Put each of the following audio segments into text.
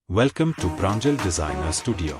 Welcome to Pranjal Designer Studio.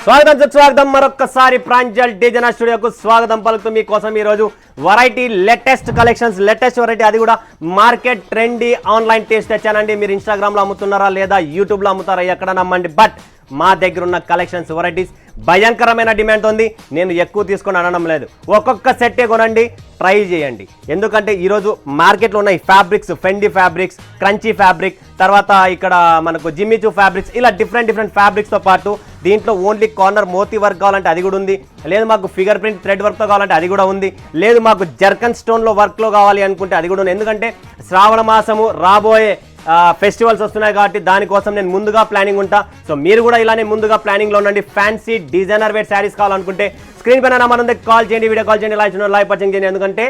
స్వాగతం మరొక్కసారి Pranjal designer స్టూడియోకు స్వాగతం పలుకుతూ మీకోసం ఈరోజు variety latest collections latest variety అది కూడా మార్కెట్ ట్రెండీ ఆన్లైన్ టేస్ట్ తెచ్చానండి. మీరు ఇన్స్టాగ్రామ్లో అమ్ముతున్నారా లేదా యూట్యూబ్లో అమ్ముతారా ఎక్కడ నమ్మండి, బట్ మా దగ్గర ఉన్న కలెక్షన్స్ వెరైటీస్ భయంకరమైన డిమాండ్ ఉంది. నేను ఎక్కువ తీసుకొని అనడం లేదు, ఒక్కొక్క సెట్టే కొనండి, ట్రై చేయండి. ఎందుకంటే ఈరోజు మార్కెట్లో ఉన్న ఈ fabrics, Fendi fabrics, crunchy fabric, తర్వాత ఇక్కడ మనకు జిమ్మిచూ ఫ్యాబ్రిక్స్, ఇలా డిఫరెంట్ ఫ్యాబ్రిక్స్తో పాటు దీంట్లో ఓన్లీ కార్నర్ మోతీ వర్క్ కావాలంటే అది కూడా ఉంది, లేదు మాకు ఫిగర్ ప్రింట్ థ్రెడ్ వర్క్తో కావాలంటే అది కూడా ఉంది, లేదు మాకు జర్కన్ స్టోన్లో వర్క్లో కావాలి అనుకుంటే అది కూడా ఉంది. ఎందుకంటే శ్రావణ మాసము రాబోయే ఫెస్టివల్స్ వస్తున్నాయి కాబట్టి దానికోసం నేను ముందుగా ప్లానింగ్ ఉంటా. సో మీరు కూడా ఇలానే ముందుగా ప్లానింగ్లో ఉండండి. ఫ్యాన్సీ డిజైనర్ వేర్ శారీస్ కావాలనుకుంటే స్క్రీన్ పైన నెంబర్ ఉంది, కాల్ చేయండి, వీడియో కాల్ చేయండి, లైవ్ పర్చేంజ్ చేయండి. ఎందుకంటే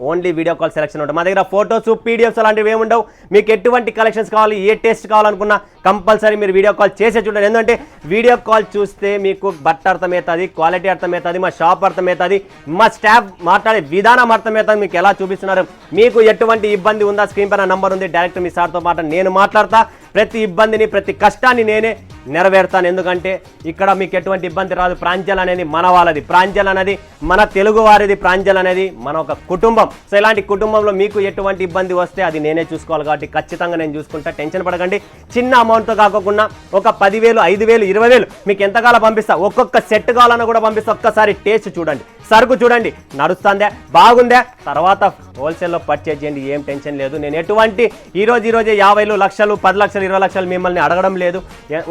ఓన్లీ వీడియో కాల్ సెలెక్షన్ ఉంటుంది. మా దగ్గర ఫోటోస్, పీడిఎఫ్స్ అలాంటివి ఏమి ఉండవు. మీకు ఎటువంటి కలెక్షన్స్ కావాలి, ఏ టేస్ట్ కావాలనుకున్నా కంపల్సరీ మీరు వీడియో కాల్ చేసే చూడండి. ఎందుకంటే వీడియో కాల్ చూస్తే మీకు బట్ట అర్థమవుతుంది, క్వాలిటీ అర్థమవుతుంది, మా షాప్ అర్థమవుతుంది, మా స్టాఫ్ మాట్లాడే విధానం అర్థమవుతుంది, మీకు ఎలా చూపిస్తున్నారు, మీకు ఎటువంటి ఇబ్బంది ఉందా, స్క్రీన్ పైన నంబర్ ఉంది, డైరెక్ట్ మీ సార్తో నేను మాట్లాడతా. ప్రతి ఇబ్బందిని, ప్రతి కష్టాన్ని నేనే నెరవేర్తాను. ఎందుకంటే ఇక్కడ మీకు ఎటువంటి ఇబ్బంది రాదు. ప్రాంజల్ అనేది మన వాళ్ళది, ప్రాంజల్ అనేది మన తెలుగు వారిది, ప్రాంజల్ అనేది మన ఒక కుటుంబం. సో ఇలాంటి కుటుంబంలో మీకు ఎటువంటి ఇబ్బంది వస్తే అది నేనే చూసుకోవాలి కాబట్టి ఖచ్చితంగా నేను చూసుకుంటా. టెన్షన్ పడకండి. చిన్న అమౌంట్తో కాకుండా ఒక 10,000, 5,000, 20,000 మీకు ఎంతకాలం పంపిస్తా, ఒక్కొక్క సెట్ కావాలన్నా కూడా పంపిస్తా. ఒక్కసారి టేస్ట్ చూడండి, సరుకు చూడండి, నడుస్తుందా, బాగుందా, తర్వాత హోల్సేల్లో పర్చేజ్ చేయండి. ఏం టెన్షన్ లేదు. నేను ఎటువంటి ఈరోజే 50 లక్షలు, 10 లక్షలు, 20 లక్షలు మిమ్మల్ని అడగడం లేదు.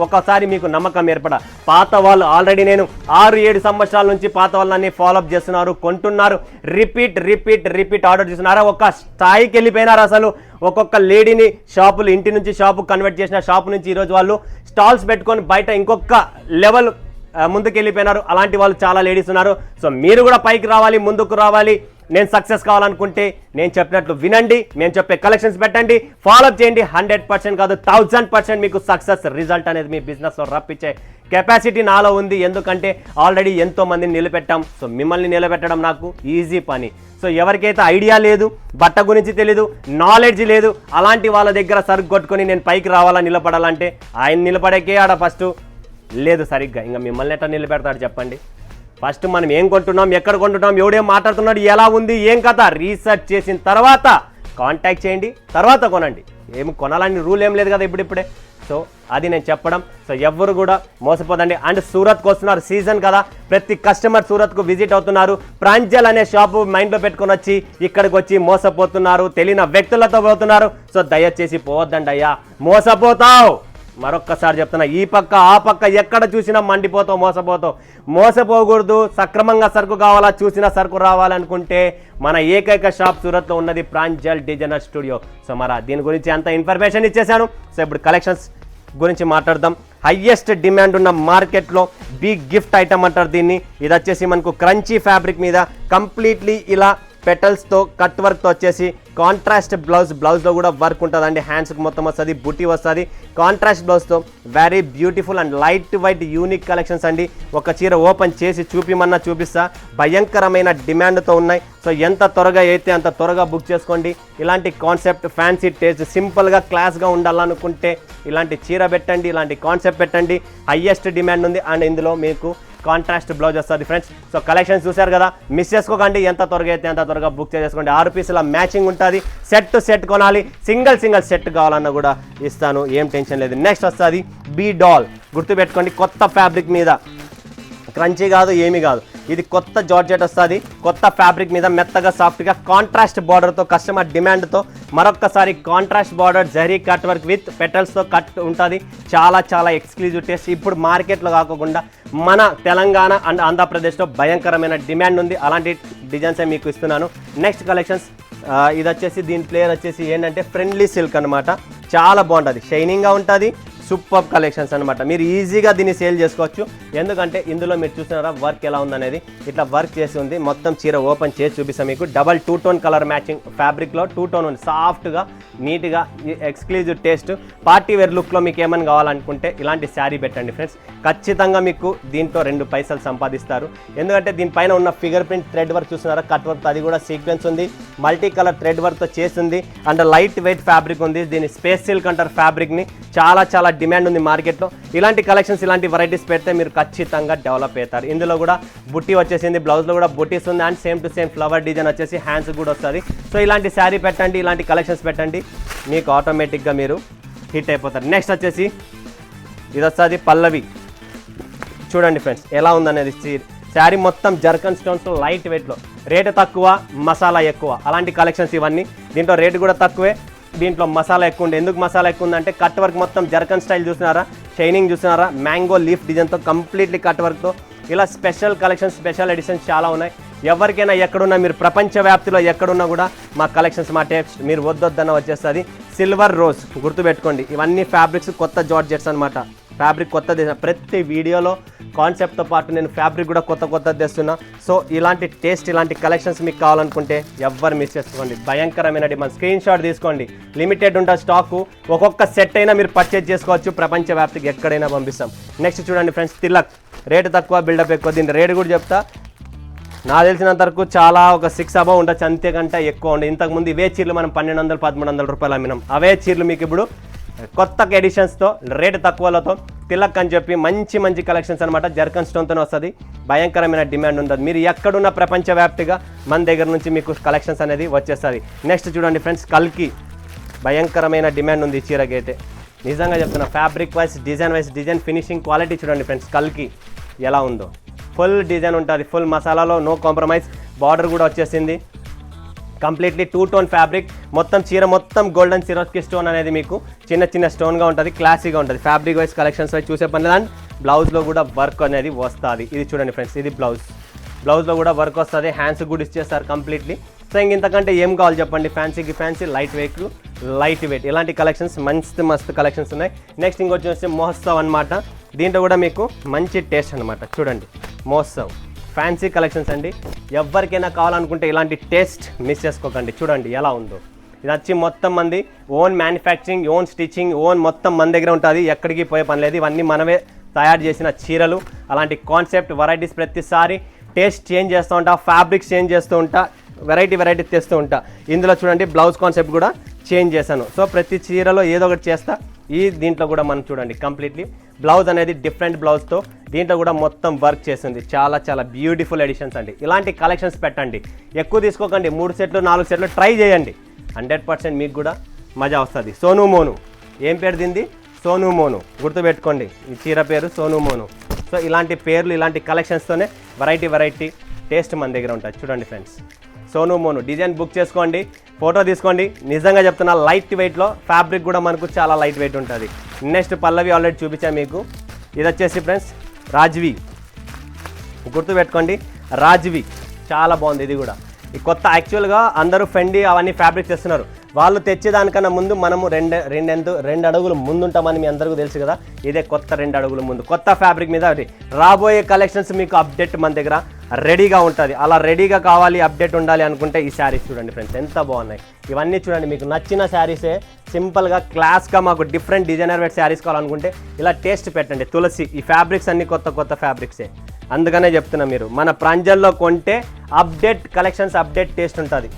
ఒకసారి మీకు నమ్మకం ఏర్పడ. పాత వాళ్ళు ఆల్రెడీ నేను 6-7 సంవత్సరాల నుంచి పాత వాళ్ళని ఫాలోఅప్ చేస్తున్నారు, కొంటున్నారు, రిపీట్ ఆర్డర్ చేస్తున్నారు. ఒక స్థాయికి వెళ్ళిపోయినారు. అసలు ఒక్కొక్క లేడీని షాపులు, ఇంటి నుంచి షాపు కన్వర్ట్ చేసిన షాపు నుంచి ఈరోజు వాళ్ళు స్టాల్స్ పెట్టుకొని బయట ఇంకొక లెవెల్ ముందుకు వెళ్ళిపోయినారు. అలాంటి వాళ్ళు చాలా లేడీస్ ఉన్నారు. సో మీరు కూడా పైకి రావాలి, ముందుకు రావాలి, నేను సక్సెస్ కావాలనుకుంటే నేను చెప్పినట్లు వినండి, నేను చెప్పే కలెక్షన్స్ పెట్టండి, ఫాలోఅప్ చేయండి. 100% కాదు 1000% మీకు సక్సెస్ రిజల్ట్ అనేది మీ బిజినెస్లో రప్పించే కెపాసిటీ నాలో ఉంది. ఎందుకంటే ఆల్రెడీ ఎంతో మందిని నిలబెట్టాం. సో మిమ్మల్ని నిలబెట్టడం నాకు ఈజీ పని. సో ఎవరికైతే ఐడియా లేదు, బట్ట గురించి తెలీదు, నాలెడ్జ్ లేదు, అలాంటి వాళ్ళ దగ్గర సరుకు కొట్టుకొని నేను పైకి రావాలా, నిలబడాలంటే ఆయన నిలబడేకే ఆడ ఫస్ట్ లేదు సరిగ్గా. ఇంకా మిమ్మల్ని ఎట్లా నిలబెడతాడు చెప్పండి. ఫస్ట్ మనం ఏం కొంటున్నాం, ఎక్కడ కొంటున్నాం, ఎవడేం మాట్లాడుతున్నాడు, ఎలా ఉంది, ఏం కథ రీసెర్చ్ చేసిన తర్వాత కాంటాక్ట్ చేయండి, తర్వాత కొనండి. ఏమి కొనాలని రూల్ ఏం లేదు కదా ఇప్పుడిప్పుడే. సో అది నేను చెప్పడం. సో ఎవ్వరు కూడా మోసపోదండి. అండ్ సూరత్కి వస్తున్నారు, సీజన్ కదా, ప్రతి కస్టమర్ సూరత్కు విజిట్ అవుతున్నారు. ప్రాంజల్ అనే షాపు మైండ్లో పెట్టుకొని వచ్చి ఇక్కడికి వచ్చి మోసపోతున్నారు, తెలియని వ్యక్తులతో పోతున్నారు. సో దయచేసి పోవద్దండి అయ్యా, మోసపోతావు. మరొక్కసారి చెప్తున్నా, ఈ పక్క ఆ పక్క ఎక్కడ చూసినా మండిపోతావు, మోసపోకూడదు. సక్రమంగా సరుకు కావాలా, చూసిన సరుకు రావాలనుకుంటే మన ఏకైక షాప్ సూరత్లో ఉన్నది ప్రాంజల్ డిజైనర్ స్టూడియో. సో మరి దీని గురించి అంత ఇన్ఫర్మేషన్ ఇచ్చేసాను. సో ఇప్పుడు కలెక్షన్స్ గురించి మాట్లాడదాం. హైయెస్ట్ డిమాండ్ ఉన్న మార్కెట్లో బిగ్ గిఫ్ట్ ఐటమ్ అంటారు దీన్ని. ఇది వచ్చేసి మనకు క్రంచీ ఫ్యాబ్రిక్ మీద కంప్లీట్లీ ఇలా పెటల్స్తో కట్ వర్క్తో వచ్చేసి కాంట్రాస్ట్ బ్లౌజ్లో కూడా వర్క్ ఉంటుందండి. హ్యాండ్స్కి మొత్తం వస్తుంది, బుట్టి వస్తుంది, కాంట్రాస్ట్ బ్లౌజ్తో very beautiful and light white unique collections అండి. ఒక చీర ఓపెన్ చేసి చూపిమన్నా చూపిస్తా. భయంకరమైన డిమాండ్తో ఉన్నాయి. సో ఎంత త్వరగా అయితే అంత త్వరగా బుక్ చేసుకోండి. ఇలాంటి కాన్సెప్ట్, ఫ్యాన్సీ టేస్ట్, సింపుల్గా క్లాస్గా ఉండాలనుకుంటే ఇలాంటి చీర పెట్టండి, ఇలాంటి కాన్సెప్ట్ పెట్టండి. హైయెస్ట్ డిమాండ్ ఉంది. అండ్ ఇందులో మీకు కాంట్రాస్ట్ బ్లౌజ్ వస్తుంది ఫ్రెండ్స్. సో కలెక్షన్స్ చూశారు కదా, మిస్ చేసుకోకండి. ఎంత త్వరగా అయితే అంత త్వరగా బుక్ చేసుకోండి. 6 పీసుల మ్యాచింగ్ ఉంటుంది. సెట్ కొనాలి, సింగిల్ సెట్ కావాలన్నా కూడా ఇస్తాను, ఏం టెన్షన్ లేదు. నెక్స్ట్ వస్తుంది బీ డాల్. గుర్తుపెట్టుకోండి, కొత్త ఫ్యాబ్రిక్ మీద, క్రంచీ కాదు, ఏమీ కాదు, ఇది కొత్త జార్జెట్ వస్తుంది. కొత్త ఫ్యాబ్రిక్ మీద మెత్తగా సాఫ్ట్గా కాంట్రాస్ట్ బార్డర్తో, కస్టమర్ డిమాండ్తో మరొక్కసారి contrast border zari cut work with పెటల్స్తో కట్ ఉంటుంది. చాలా ఎక్స్క్లూజివ్ టేస్ట్. ఇప్పుడు మార్కెట్లో కాకుండా మన తెలంగాణ అండ్ ఆంధ్రప్రదేశ్లో భయంకరమైన డిమాండ్ ఉంది. అలాంటి డిజైన్సే మీకు ఇస్తున్నాను. నెక్స్ట్ కలెక్షన్స్ ఇది వచ్చేసి, దీని ప్లేయర్ వచ్చేసి ఏంటంటే ఫ్రెండ్లీ సిల్క్ అనమాట. చాలా బాగుంటుంది, షైనింగ్గా ఉంటుంది, సూపర్ కలెక్షన్స్ అనమాట. మీరు ఈజీగా దీన్ని సేల్ చేసుకోవచ్చు. ఎందుకంటే ఇందులో మీరు చూసినారా వర్క్ ఎలా ఉందనేది, ఇట్లా వర్క్ చేసి ఉంది. మొత్తం చీర ఓపెన్ చేసి చూపిస్తాం మీకు. డబల్ 2 టోన్ కలర్ మ్యాచింగ్ ఫ్యాబ్రిక్లో 2 టోన్ ఉంది. సాఫ్ట్గా నీట్గా ఎక్స్క్లూజివ్ టేస్ట్ పార్టీ వేర్ లుక్లో మీకు ఏమని కావాలనుకుంటే ఇలాంటి శారీ పెట్టండి ఫ్రెండ్స్. ఖచ్చితంగా మీకు దీంట్లో 2 పైసలు సంపాదిస్తారు. ఎందుకంటే దీనిపైన ఉన్న ఫిగర్ ప్రింట్ థ్రెడ్ వర్క్ చూస్తున్నారా, కట్ వర్క్, అది కూడా సీక్వెన్స్ ఉంది. మల్టీ కలర్ థ్రెడ్ వర్క్తో చేసింది. అండ్ లైట్ వెయిట్ ఫ్యాబ్రిక్ ఉంది. దీని స్పేస్ సిల్క్ అంటారు ఫ్యాబ్రిక్ని. చాలా డిమాండ్ ఉంది మార్కెట్లో. ఇలాంటి కలెక్షన్స్, ఇలాంటి వెరైటీస్ పెడితే మీరు ఖచ్చితంగా డెవలప్ అవుతారు. ఇందులో కూడా బుట్టి వచ్చేసింది, బ్లౌజ్లో కూడా బుట్టీస్ ఉంది. And same to same flower design వచ్చేసి హ్యాండ్స్ కూడా వస్తుంది. సో ఇలాంటి శారీ పెట్టండి, ఇలాంటి కలెక్షన్స్ పెట్టండి, మీకు ఆటోమేటిక్గా మీరు హిట్ అయిపోతారు. నెక్స్ట్ వచ్చేసి ఇది వస్తుంది పల్లవి. చూడండి ఫ్రెండ్స్ ఎలా ఉందనేది. శారీ మొత్తం జర్కన్ స్టోన్స్ లైట్ వెయిట్లో, రేటు తక్కువ, మసాలా ఎక్కువ, అలాంటి కలెక్షన్స్ ఇవన్నీ. దీంట్లో రేటు కూడా తక్కువే, దీంట్లో మసాలా ఎక్కువ ఉంది. ఎందుకు మసాలా ఎక్కువ ఉందంటే కట్ వర్క్ మొత్తం జర్కన్ స్టైల్ చూసినారా, షైనింగ్ చూసినారా, మ్యాంగో లీఫ్ డిజైన్తో కంప్లీట్లీ కట్ వర్క్తో. ఇలా స్పెషల్ కలెక్షన్స్, స్పెషల్ ఎడిషన్స్ చాలా ఉన్నాయి. ఎవరికైనా ఎక్కడున్నా, మీరు ప్రపంచ వ్యాప్తిలో ఎక్కడున్నా కూడా మా కలెక్షన్స్, మా టేప్స్ మీరు వద్దొద్దన్న వచ్చేస్తుంది. సిల్వర్ రోజ్ గుర్తుపెట్టుకోండి. ఇవన్నీ ఫ్యాబ్రిక్స్ కొత్త జార్జెట్స్ అనమాట. ఫ్యాబ్రిక్ కొత్తది. ప్రతి వీడియోలో కాన్సెప్ట్తో పాటు నేను ఫ్యాబ్రిక్ కూడా కొత్త తెస్తున్నా. సో ఇలాంటి టేస్ట్, ఇలాంటి కలెక్షన్స్ మీకు కావాలనుకుంటే ఎవ్వరు మిస్ చేసుకోండి. భయంకరమైన డిమాండ్. స్క్రీన్ షాట్ తీసుకోండి. లిమిటెడ్ ఉంటుంది స్టాకు. ఒక్కొక్క సెట్ అయినా మీరు పర్చేజ్ చేసుకోవచ్చు. ప్రపంచ వ్యాప్తికి ఎక్కడైనా పంపిస్తాం. నెక్స్ట్ చూడండి ఫ్రెండ్స్, తిలక్. రేటు తక్కువ, బిల్డప్ ఎక్కువ. దీని రేటు కూడా చెప్తా. నాకు తెలిసినంత వరకు చాలా ఒక 6 అబౌవ్ ఉండొచ్చు, అంతేకంటే ఎక్కువ ఉండే. ఇంతకుముందు ఇవే చీరలు మనం 1200-1300 రూపాయలు అమ్మినాం. అవే చీరలు మీకు ఇప్పుడు కొత్త ఎడిషన్స్తో, రేటు తక్కువలతో, తిలక్ అని చెప్పి మంచి కలెక్షన్స్ అనమాట. జర్కన్ స్టోన్తోనే వస్తుంది. భయంకరమైన డిమాండ్ ఉంటుంది. మీరు ఎక్కడున్న ప్రపంచవ్యాప్తిగా మన దగ్గర నుంచి మీకు కలెక్షన్స్ అనేది వచ్చేస్తుంది. నెక్స్ట్ చూడండి ఫ్రెండ్స్, కల్కి. భయంకరమైన డిమాండ్ ఉంది ఈ చీరకి అయితే. నిజంగా చెప్తున్నా, fabric wise, design, finishing, quality చూడండి ఫ్రెండ్స్. కల్కి ఎలా ఉందో. ఫుల్ డిజైన్ ఉంటుంది, ఫుల్ మసాలాలో, నో కాంప్రమైజ్. బార్డర్ కూడా వచ్చేసింది. Completely 2 tone fabric. మొత్తం చీర మొత్తం గోల్డెన్ సిరోస్కి స్టోన్ అనేది మీకు చిన్న స్టోన్గా ఉంటుంది. క్లాసీగా ఉంటుంది. ఫ్యాబ్రిక్ వైజ్, కలెక్షన్స్ వైజ్ చూసే పని. అండ్ బ్లౌజ్లో కూడా వర్క్ అనేది వస్తుంది. ఇది చూడండి ఫ్రెండ్స్, ఇది బ్లౌజ్లో కూడా వర్క్ వస్తుంది. హ్యాండ్స్ కూడా ఇచ్చేస్తారు కంప్లీట్లీ. సో ఇంతకంటే ఏం కావాలి చెప్పండి. ఫ్యాన్సీకి ఫ్యాన్సీ, లైట్ వెయిట్ ఇలాంటి కలెక్షన్స్ మస్తు కలెక్షన్స్ ఉన్నాయి. నెక్స్ట్ ఇంకొచ్చేసి మహోత్సవ్ అనమాట. దీంట్లో కూడా మీకు మంచి టేస్ట్ అనమాట. చూడండి మహోత్సవ్ ఫ్యాన్సీ కలెక్షన్స్ అండి. ఎవరికైనా కావాలనుకుంటే ఇలాంటి టేస్ట్ మిస్ చేసుకోకండి. చూడండి ఎలా ఉందో. ఇది వచ్చి మొత్తం మంది own manufacturing, own stitching, own మొత్తం మన దగ్గర ఉంటుంది. ఎక్కడికి పోయే పని లేదు. ఇవన్నీ మనమే తయారు చేసిన చీరలు. అలాంటి కాన్సెప్ట్, వెరైటీస్ ప్రతిసారి టేస్ట్ చేంజ్ చేస్తూ ఉంటా, ఫ్యాబ్రిక్స్ చేంజ్ చేస్తూ ఉంటా, వెరైటీ తెస్తూ ఉంటా. ఇందులో చూడండి బ్లౌజ్ కాన్సెప్ట్ కూడా చేంజ్ చేశాను. సో ప్రతి చీరలో ఏదో ఒకటి చేస్తా. దీంట్లో కూడా మనం చూడండి కంప్లీట్లీ బ్లౌజ్ అనేది డిఫరెంట్ బ్లౌజ్తో, దీంట్లో కూడా మొత్తం వర్క్ చేసింది. చాలా బ్యూటిఫుల్ ఎడిషన్స్ అండి. ఇలాంటి కలెక్షన్స్ పెట్టండి. ఎక్కువ తీసుకోకండి. 3 సెట్లు 4 సెట్లు ట్రై చేయండి. 100% మీకు కూడా మజా వస్తుంది. సోను మోను. ఏం పేరు దీనిది? సోను మోను. గుర్తుపెట్టుకోండి, ఈ చీర పేరు సోను మోను. సో ఇలాంటి పేర్లు, ఇలాంటి కలెక్షన్స్తోనే వెరైటీ టేస్ట్ మన దగ్గర ఉంటుంది. చూడండి friends, Sonu Monu design book చేసుకోండి, ఫోటో తీసుకోండి. నిజంగా చెప్తున్నా, లైట్ వెయిట్లో, ఫ్యాబ్రిక్ కూడా మనకు చాలా లైట్ వెయిట్ ఉంటుంది. నెక్స్ట్ పల్లవి ఆల్రెడీ చూపించాను మీకు. ఇది వచ్చేసి ఫ్రెండ్స్ రాజ్వి. గుర్తుపెట్టుకోండి, రాజ్వి చాలా బాగుంది. ఇది కూడా ఈ కొత్త. యాక్చువల్గా అందరూ ఫెండి అవన్నీ ఫ్యాబ్రిక్ తెస్తున్నారు. వాళ్ళు తెచ్చేదానికన్నా ముందు మనము రెండు అడుగులు ముందుంటామని మీ అందరికీ తెలుసు కదా. ఇదే కొత్త 2 అడుగుల ముందు, కొత్త ఫ్యాబ్రిక్ మీద రాబోయే కలెక్షన్స్ మీకు అప్డేట్ మన దగ్గర రెడీగా ఉంటుంది. అలా రెడీగా కావాలి, అప్డేట్ ఉండాలి అనుకుంటే ఈ శారీస్ చూడండి ఫ్రెండ్స్ ఎంత బాగున్నాయి. ఇవన్నీ చూడండి, మీకు నచ్చిన శారీసే. సింపుల్గా క్లాస్గా మాకు డిఫరెంట్ డిజైనర్ వేర్ శారీస్ కావాలనుకుంటే ఇలా టేస్ట్ పెట్టండి. తులసి. ఈ ఫ్యాబ్రిక్స్ అన్ని కొత్త ఫ్యాబ్రిక్సే. అందుకనే చెప్తున్నా, మీరు మన ప్రాంజల్లో కొంటే అప్డేట్ కలెక్షన్స్, అప్డేట్ టేస్ట్ ఉంటుంది.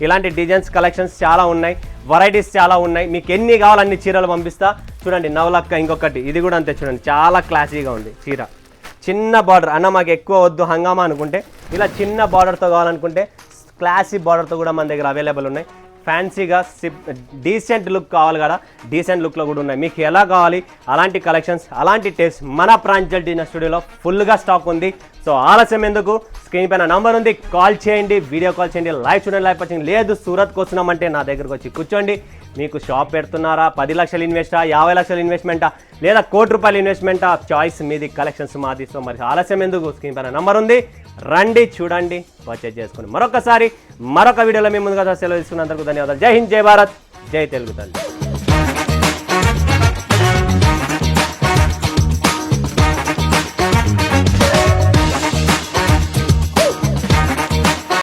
ఇలాంటి డిజైన్స్, కలెక్షన్స్ చాలా ఉన్నాయి, వెరైటీస్ చాలా ఉన్నాయి. మీకు ఎన్ని కావాలి అన్ని చీరలు పంపిస్తా. చూడండి నవలక్క ఇంకొకటి. ఇది కూడా అంతే చూడండి, చాలా క్లాసీగా ఉంది చీర. చిన్న బార్డర్ అన్న మాకు ఎక్కువ వద్దు హంగామా అనుకుంటే, ఇలా చిన్న బార్డర్తో కావాలనుకుంటే క్లాసీ బార్డర్తో కూడా మన దగ్గర అవైలబుల్ ఉన్నాయి. ఫ్యాన్సీగా డీసెంట్ లుక్ కావాలి కదా, డీసెంట్ లుక్లో కూడా ఉన్నాయి. మీకు ఎలా కావాలి అలాంటి కలెక్షన్స్, అలాంటి టేస్ట్ మన ప్రాంజల్ డిజైనర్ స్టూడియోలో ఫుల్గా స్టాక్ ఉంది. సో ఆలస్యం ఎందుకు, స్క్రీన్ పైన నంబర్ ఉంది, కాల్ చేయండి, వీడియో కాల్ చేయండి, లైవ్ చూడండి, లైవ్ వచ్చింది. లేదు సూరత్కి వస్తున్నామంటే నా దగ్గరకు వచ్చి కూర్చోండి. మీకు షాప్ పెడుతున్నారా, 10 లక్షలు ఇన్వెస్టా, 50 లక్షలు ఇన్వెస్ట్మెంటా, లేదా ₹1 కోటి ఇన్వెస్ట్మెంటా, చాయిస్ మీది, కలెక్షన్స్ మాది. సో మరి ఆలస్యం ఎందుకు, స్క్రీన్ పైన నంబర్ ఉంది, రండి, చూడండి, పర్చేజ్ చేసుకోండి. మరొకసారి మరొక వీడియోలో మీ ముందుగా సెలవు తీసుకున్నందుకు ధన్యవాదాలు. జై హింద్, జై భారత్, జై తెలుగు తల్లి.